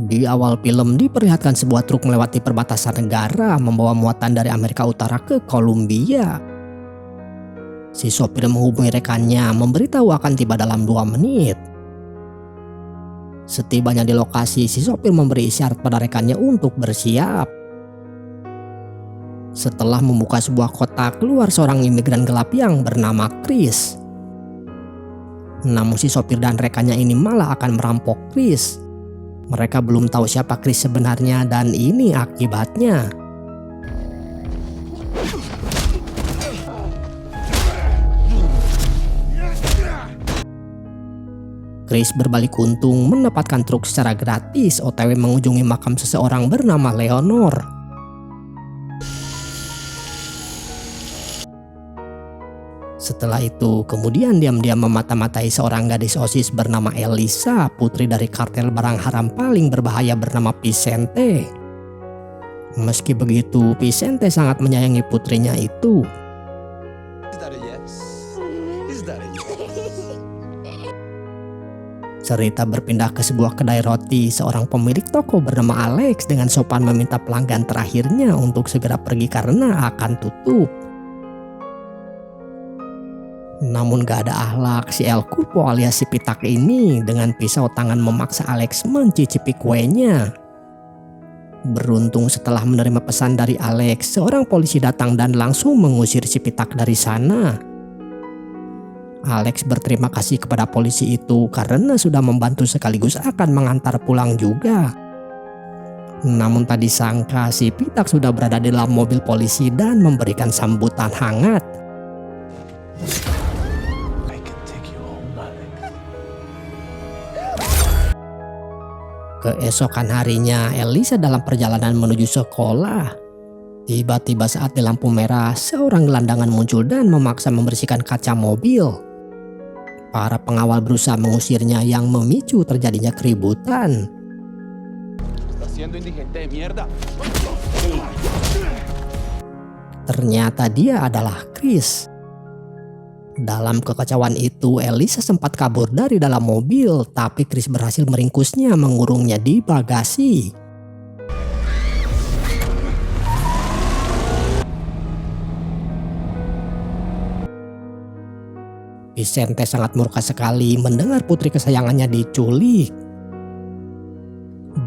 Di awal film diperlihatkan sebuah truk melewati perbatasan negara membawa muatan dari Amerika Utara ke Kolombia. Si sopir menghubungi rekannya memberitahu akan tiba dalam 2 menit. Setibanya di lokasi, si sopir memberi isyarat pada rekannya untuk bersiap. Setelah membuka sebuah kotak, keluar seorang imigran gelap yang bernama Chris. Namun si sopir dan rekannya ini malah akan merampok Chris. Mereka belum tahu siapa Chris sebenarnya dan ini akibatnya. Chris berbalik untung mendapatkan truk secara gratis OTW mengunjungi makam seseorang bernama Leonor. Setelah itu, kemudian diam-diam memata-matai seorang gadis OSIS bernama Elisa, putri dari kartel barang haram paling berbahaya bernama Vicente. Meski begitu, Vicente sangat menyayangi putrinya itu. Cerita berpindah ke sebuah kedai roti. Seorang pemilik toko bernama Alex dengan sopan meminta pelanggan terakhirnya untuk segera pergi karena akan tutup. Namun gak ada akhlak, si El Cupo alias si Pitak ini dengan pisau tangan memaksa Alex mencicipi kuenya. Beruntung setelah menerima pesan dari Alex, seorang polisi datang dan langsung mengusir si Pitak dari sana. Alex berterima kasih kepada polisi itu karena sudah membantu sekaligus akan mengantar pulang juga. Namun tak disangka si Pitak sudah berada di dalam mobil polisi dan memberikan sambutan hangat. Keesokan harinya, Elisa dalam perjalanan menuju sekolah. Tiba-tiba saat di lampu merah, seorang gelandangan muncul dan memaksa membersihkan kaca mobil. Para pengawal berusaha mengusirnya yang memicu terjadinya keributan. Ternyata dia adalah Chris. Dalam kekacauan itu, Elisa sempat kabur dari dalam mobil, tapi Chris berhasil meringkusnya mengurungnya di bagasi. Vicente sangat murka sekali mendengar putri kesayangannya diculik.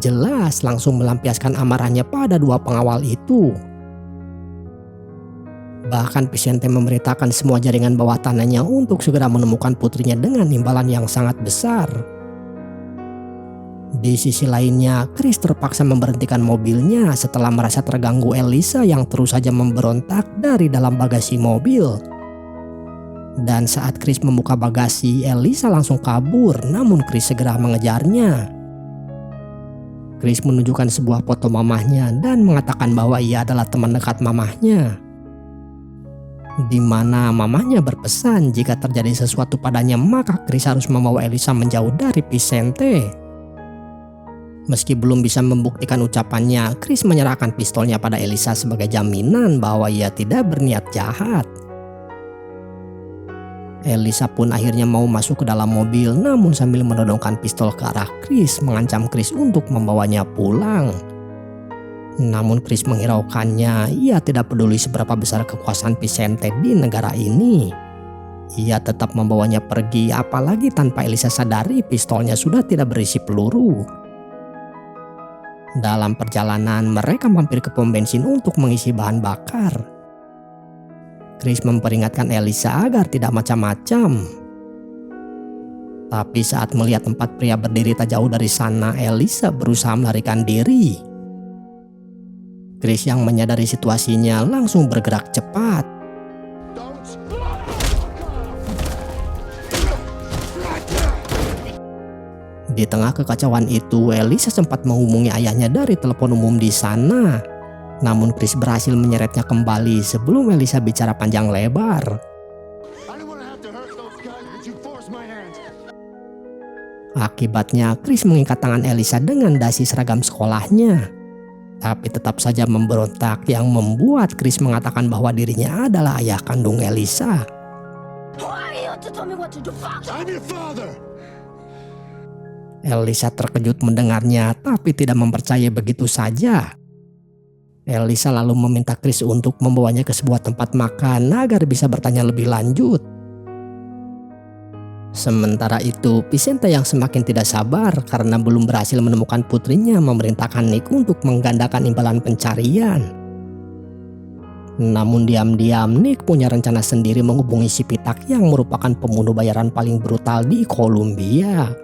Jelas langsung melampiaskan amarahnya pada 2 pengawal itu. Bahkan Vicente memerintahkan semua jaringan bawah tanahnya untuk segera menemukan putrinya dengan imbalan yang sangat besar. Di sisi lainnya, Chris terpaksa memberhentikan mobilnya setelah merasa terganggu Elisa yang terus saja memberontak dari dalam bagasi mobil. Dan saat Chris membuka bagasi, Elisa langsung kabur, namun Chris segera mengejarnya. Chris menunjukkan sebuah foto mamahnya dan mengatakan bahwa ia adalah teman dekat mamahnya. Di mana mamahnya berpesan jika terjadi sesuatu padanya maka Chris harus membawa Elisa menjauh dari Vicente. Meski belum bisa membuktikan ucapannya, Chris menyerahkan pistolnya pada Elisa sebagai jaminan bahwa ia tidak berniat jahat. Elisa pun akhirnya mau masuk ke dalam mobil, namun sambil menodongkan pistol ke arah Chris, mengancam Chris untuk membawanya pulang. Namun Chris menghiraukannya, ia tidak peduli seberapa besar kekuasaan Vicente di negara ini. Ia tetap membawanya pergi, apalagi tanpa Elisa sadari pistolnya sudah tidak berisi peluru. Dalam perjalanan, mereka mampir ke pom bensin untuk mengisi bahan bakar. Chris memperingatkan Elisa agar tidak macam-macam. Tapi saat melihat 4 pria berdiri tak jauh dari sana, Elisa berusaha melarikan diri. Chris yang menyadari situasinya langsung bergerak cepat. Di tengah kekacauan itu, Elisa sempat menghubungi ayahnya dari telepon umum di sana. Namun Chris berhasil menyeretnya kembali sebelum Elisa bicara panjang lebar. Akibatnya, Chris mengikat tangan Elisa dengan dasi seragam sekolahnya. Tapi tetap saja memberontak yang membuat Chris mengatakan bahwa dirinya adalah ayah kandung Elisa. Elisa terkejut mendengarnya tapi tidak mempercayai begitu saja. Elisa lalu meminta Chris untuk membawanya ke sebuah tempat makan agar bisa bertanya lebih lanjut. Sementara itu, Vicente yang semakin tidak sabar karena belum berhasil menemukan putrinya memerintahkan Nick untuk menggandakan imbalan pencarian. Namun diam-diam Nick punya rencana sendiri menghubungi si Pitak yang merupakan pembunuh bayaran paling brutal di Columbia.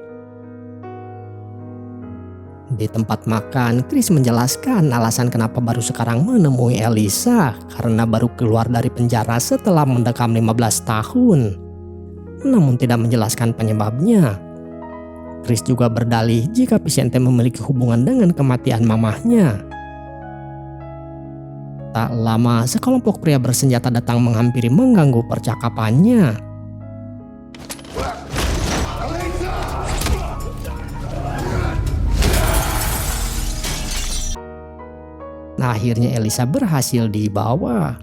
Di tempat makan, Chris menjelaskan alasan kenapa baru sekarang menemui Elisa karena baru keluar dari penjara setelah mendekam 15 tahun. Namun tidak menjelaskan penyebabnya. Chris juga berdalih jika Vicente memiliki hubungan dengan kematian mamahnya. Tak lama, sekelompok pria bersenjata datang menghampiri mengganggu percakapannya. Akhirnya Elisa berhasil dibawa.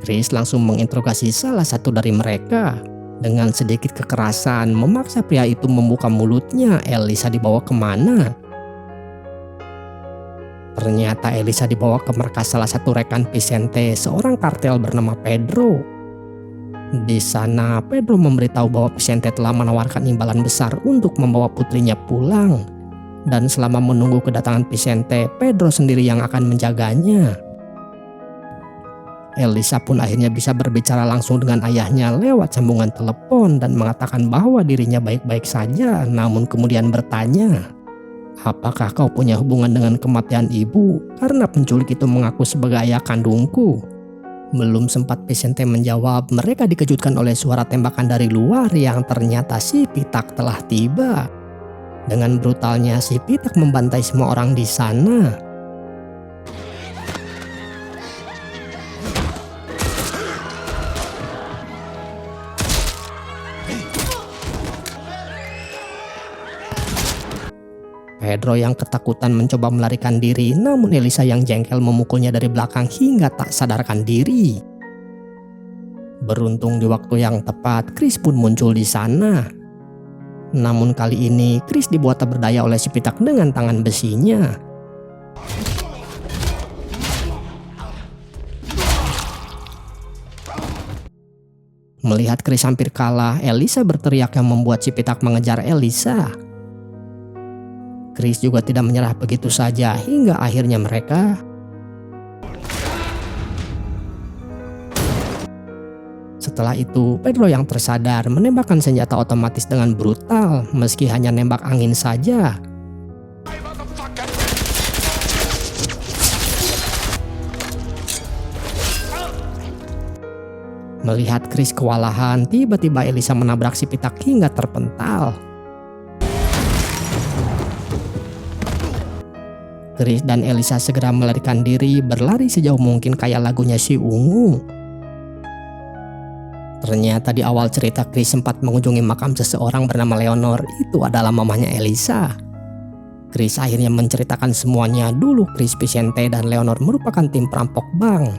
Chris langsung menginterogasi salah satu dari mereka. Dengan sedikit kekerasan memaksa pria itu membuka mulutnya. Elisa dibawa kemana? Ternyata Elisa dibawa ke markas salah satu rekan Vicente, seorang kartel bernama Pedro. Di sana Pedro memberitahu bahwa Vicente telah menawarkan imbalan besar untuk membawa putrinya pulang. Dan selama menunggu kedatangan Vicente, Pedro sendiri yang akan menjaganya. Elisa pun akhirnya bisa berbicara langsung dengan ayahnya lewat sambungan telepon dan mengatakan bahwa dirinya baik-baik saja, namun kemudian bertanya, "Apakah kau punya hubungan dengan kematian ibu? Karena penculik itu mengaku sebagai ayah kandungku." Belum sempat Vicente menjawab, mereka dikejutkan oleh suara tembakan dari luar yang ternyata si Pitak telah tiba. Dengan brutalnya si Pitak membantai semua orang di sana. Pedro yang ketakutan mencoba melarikan diri, namun Elisa yang jengkel memukulnya dari belakang hingga tak sadarkan diri. Beruntung di waktu yang tepat, Chris pun muncul di sana. Namun kali ini Chris dibuat tak berdaya oleh si Pitak dengan tangan besinya. Melihat Chris hampir kalah, Elisa berteriak yang membuat si Pitak mengejar Elisa. Chris juga tidak menyerah begitu saja hingga akhirnya mereka Setelah itu, Pedro yang tersadar menembakkan senjata otomatis dengan brutal meski hanya nembak angin saja. Melihat Chris kewalahan, tiba-tiba Elisa menabrak si Pitak hingga terpental. Chris dan Elisa segera melarikan diri, berlari sejauh mungkin kayak lagunya si Ungu. Ternyata di awal cerita Chris sempat mengunjungi makam seseorang bernama Leonor, itu adalah mamahnya Elisa. Chris akhirnya menceritakan semuanya. Dulu Chris, Vicente, dan Leonor merupakan tim perampok bank.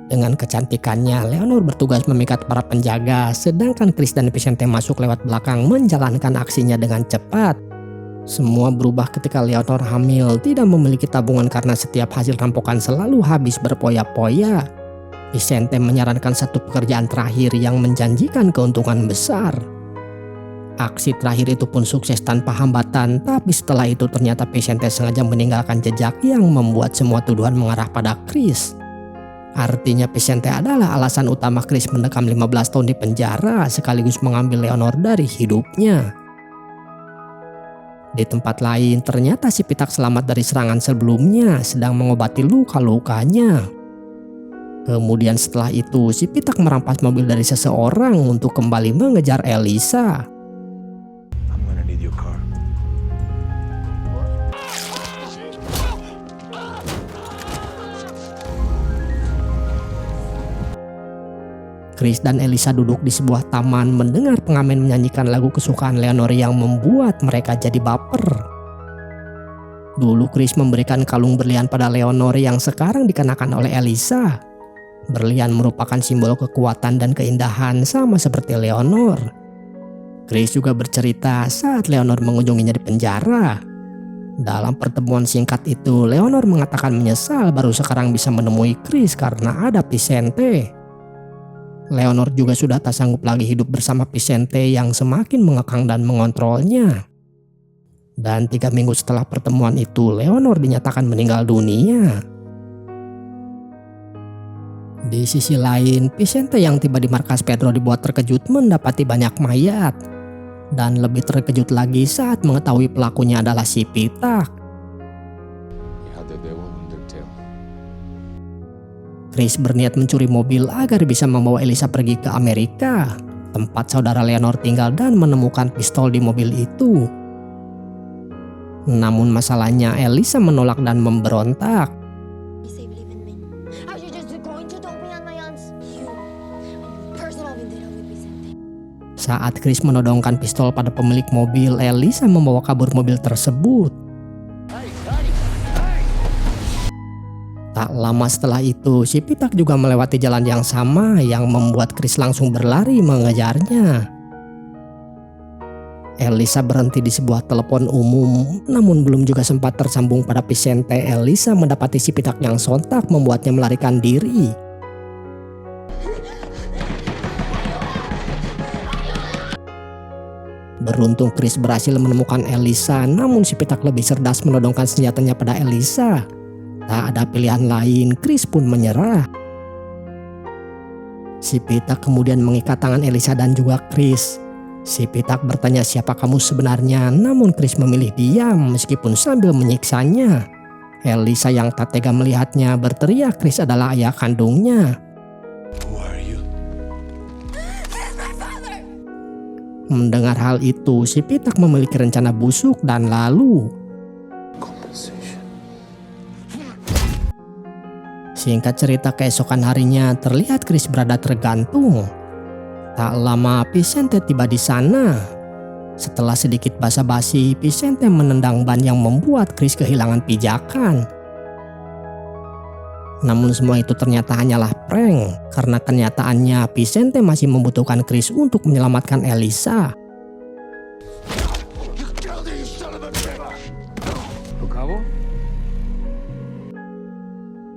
Dengan kecantikannya, Leonor bertugas memikat para penjaga, sedangkan Chris dan Vicente masuk lewat belakang menjalankan aksinya dengan cepat. Semua berubah ketika Leonor hamil, tidak memiliki tabungan karena setiap hasil rampokan selalu habis berpoya-poya. Vicente menyarankan satu pekerjaan terakhir yang menjanjikan keuntungan besar. Aksi terakhir itu pun sukses tanpa hambatan, tapi setelah itu ternyata Vicente sengaja meninggalkan jejak yang membuat semua tuduhan mengarah pada Chris. Artinya Vicente adalah alasan utama Chris mendekam 15 tahun di penjara sekaligus mengambil Leonor dari hidupnya. Di tempat lain, ternyata si Pitak selamat dari serangan sebelumnya, sedang mengobati luka-lukanya. Kemudian setelah itu, si Pitak merampas mobil dari seseorang untuk kembali mengejar Elisa. Chris dan Elisa duduk di sebuah taman mendengar pengamen menyanyikan lagu kesukaan Leonor yang membuat mereka jadi baper. Dulu Chris memberikan kalung berlian pada Leonor yang sekarang dikenakan oleh Elisa. Berlian merupakan simbol kekuatan dan keindahan sama seperti Leonor. Chris juga bercerita saat Leonor mengunjunginya di penjara. Dalam pertemuan singkat itu, Leonor mengatakan menyesal baru sekarang bisa menemui Chris karena ada Vicente. Leonor juga sudah tak sanggup lagi hidup bersama Vicente yang semakin mengekang dan mengontrolnya. Dan 3 minggu setelah pertemuan itu, Leonor dinyatakan meninggal dunia. Di sisi lain, Vicente yang tiba di markas Pedro dibuat terkejut mendapati banyak mayat. Dan lebih terkejut lagi saat mengetahui pelakunya adalah si Pitak. Chris berniat mencuri mobil agar bisa membawa Elisa pergi ke Amerika, tempat saudara Leonor tinggal, dan menemukan pistol di mobil itu. Namun masalahnya Elisa menolak dan memberontak. Saat Chris menodongkan pistol pada pemilik mobil, Elisa membawa kabur mobil tersebut. Tak lama setelah itu, si Pitak juga melewati jalan yang sama yang membuat Chris langsung berlari mengejarnya. Elisa berhenti di sebuah telepon umum, namun belum juga sempat tersambung pada Vicente, Elisa mendapati si Pitak yang sontak membuatnya melarikan diri. Beruntung Chris berhasil menemukan Elisa, namun si Pitak lebih cerdas menodongkan senjatanya pada Elisa. Tak ada pilihan lain, Chris pun menyerah. Si Pitak kemudian mengikat tangan Elisa dan juga Chris. Si Pitak bertanya siapa kamu sebenarnya, namun Chris memilih diam meskipun sambil menyiksanya. Elisa yang tak tega melihatnya berteriak Chris adalah ayah kandungnya. Mendengar hal itu, si Pitak memiliki rencana busuk dan lalu singkat cerita, keesokan harinya terlihat Chris berada tergantung. Tak lama Vicente tiba di sana. Setelah sedikit basa-basi, Vicente menendang ban yang membuat Chris kehilangan pijakan. Namun semua itu ternyata hanyalah prank, karena kenyataannya Vicente masih membutuhkan Chris untuk menyelamatkan Elisa.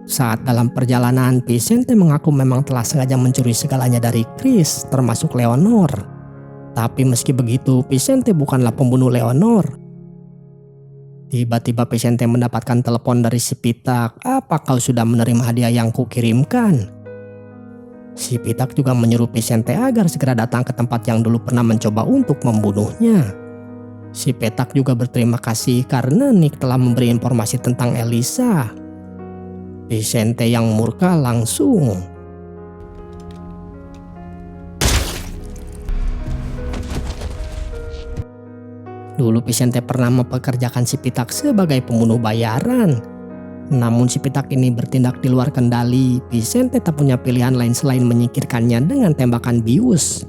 Saat dalam perjalanan, Vicente mengaku memang telah sengaja mencuri segalanya dari Chris, termasuk Leonor. Tapi meski begitu, Vicente bukanlah pembunuh Leonor. Tiba-tiba Vicente mendapatkan telepon dari si Pitak. "Apa kau sudah menerima hadiah yang kukirimkan?" Si Pitak juga menyuruh Vicente agar segera datang ke tempat yang dulu pernah mencoba untuk membunuhnya. Si Pitak juga berterima kasih karena Nick telah memberi informasi tentang Elisa. Vicente yang murka langsung dulu Vicente pernah mempekerjakan si Pitak sebagai pembunuh bayaran. Namun si Pitak ini bertindak di luar kendali. Vicente tak punya pilihan lain selain menyingkirkannya dengan tembakan bius.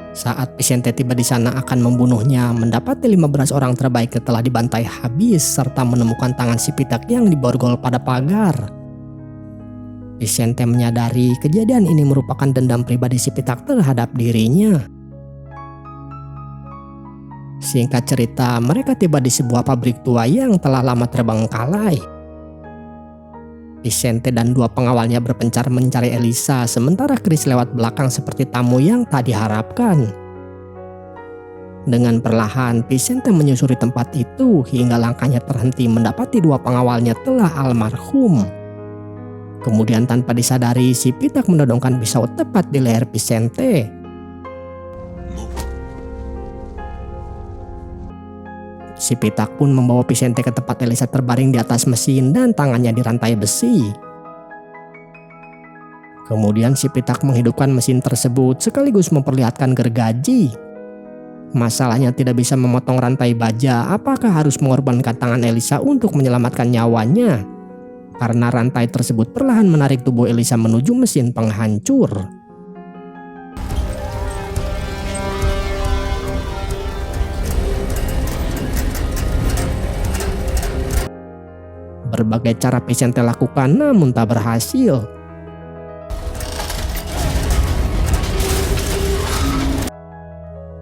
Saat Vicente tiba di sana akan membunuhnya, mendapati 15 orang terbaik telah dibantai habis serta menemukan tangan si Pitak yang diborgol pada pagar. Vicente menyadari kejadian ini merupakan dendam pribadi si Pitak terhadap dirinya. Singkat cerita, mereka tiba di sebuah pabrik tua yang telah lama terbengkalai. Vicente dan 2 pengawalnya berpencar mencari Elisa, sementara Chris lewat belakang seperti tamu yang tak diharapkan. Dengan perlahan, Vicente menyusuri tempat itu hingga langkahnya terhenti mendapati 2 pengawalnya telah almarhum. Kemudian tanpa disadari, si Pitak menodongkan pisau tepat di leher Vicente. Si Pitak pun membawa Vicente ke tempat Elisa terbaring di atas mesin dan tangannya dirantai besi. Kemudian si Pitak menghidupkan mesin tersebut sekaligus memperlihatkan gergaji. Masalahnya tidak bisa memotong rantai baja, apakah harus mengorbankan tangan Elisa untuk menyelamatkan nyawanya? Karena rantai tersebut perlahan menarik tubuh Elisa menuju mesin penghancur. Berbagai cara Vicente lakukan namun tak berhasil.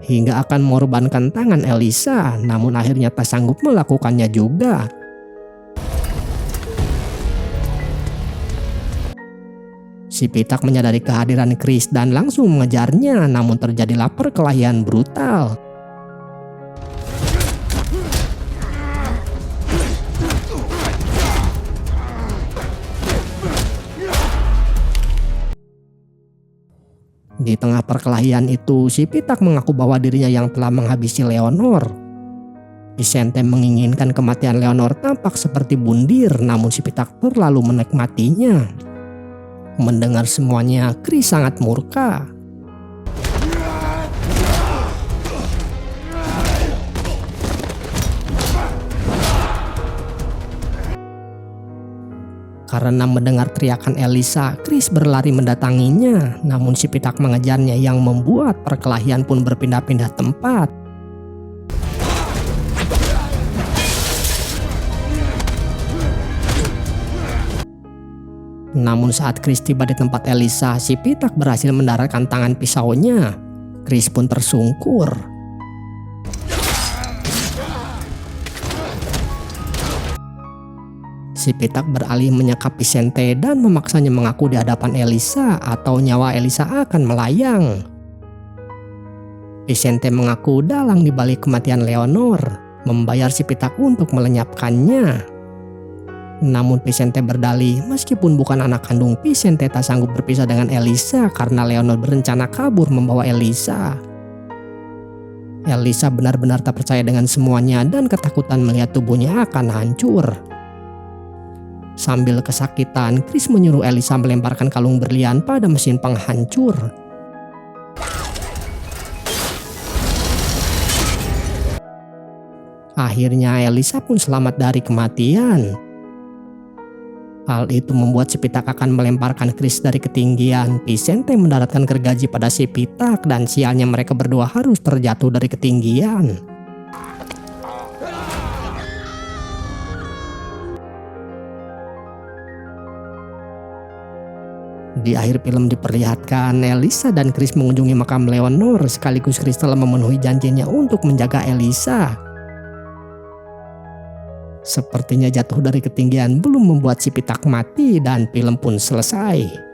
hingga akan mengorbankan tangan Elisa, namun akhirnya tak sanggup melakukannya juga. Si Pitak menyadari kehadiran Chris dan langsung mengejarnya, namun terjadilah perkelahian brutal. Di tengah perkelahian itu, si Pitak mengaku bahwa dirinya yang telah menghabisi Leonor. Vicente menginginkan kematian Leonor tampak seperti bundir, namun si Pitak terlalu menikmatinya. Mendengar semuanya, Chris sangat murka. Karena mendengar teriakan Elisa, Chris berlari mendatanginya, namun si Pitak mengejarnya yang membuat perkelahian pun berpindah-pindah tempat. Namun saat Chris tiba di tempat Elisa, si Pitak berhasil mendaratkan tangan pisaunya. Chris pun tersungkur. Si Pitak beralih menyekap Vicente dan memaksanya mengaku di hadapan Elisa atau nyawa Elisa akan melayang. Vicente mengaku dalang di balik kematian Leonor, membayar si Pitak untuk melenyapkannya. Namun Vicente berdalih meskipun bukan anak kandung Vicente tak sanggup berpisah dengan Elisa karena Leonor berencana kabur membawa Elisa. Elisa benar-benar tak percaya dengan semuanya dan ketakutan melihat tubuhnya akan hancur. Sambil kesakitan, Chris menyuruh Elisa melemparkan kalung berlian pada mesin penghancur. Akhirnya Elisa pun selamat dari kematian. Hal itu membuat si Pitak akan melemparkan Chris dari ketinggian. Vicente mendaratkan gergaji pada si Pitak dan sialnya mereka berdua harus terjatuh dari ketinggian. Di akhir film diperlihatkan Elisa dan Chris mengunjungi makam Leonor, sekaligus Chris telah memenuhi janjinya untuk menjaga Elisa. Sepertinya jatuh dari ketinggian belum membuat si Pitak mati dan film pun selesai.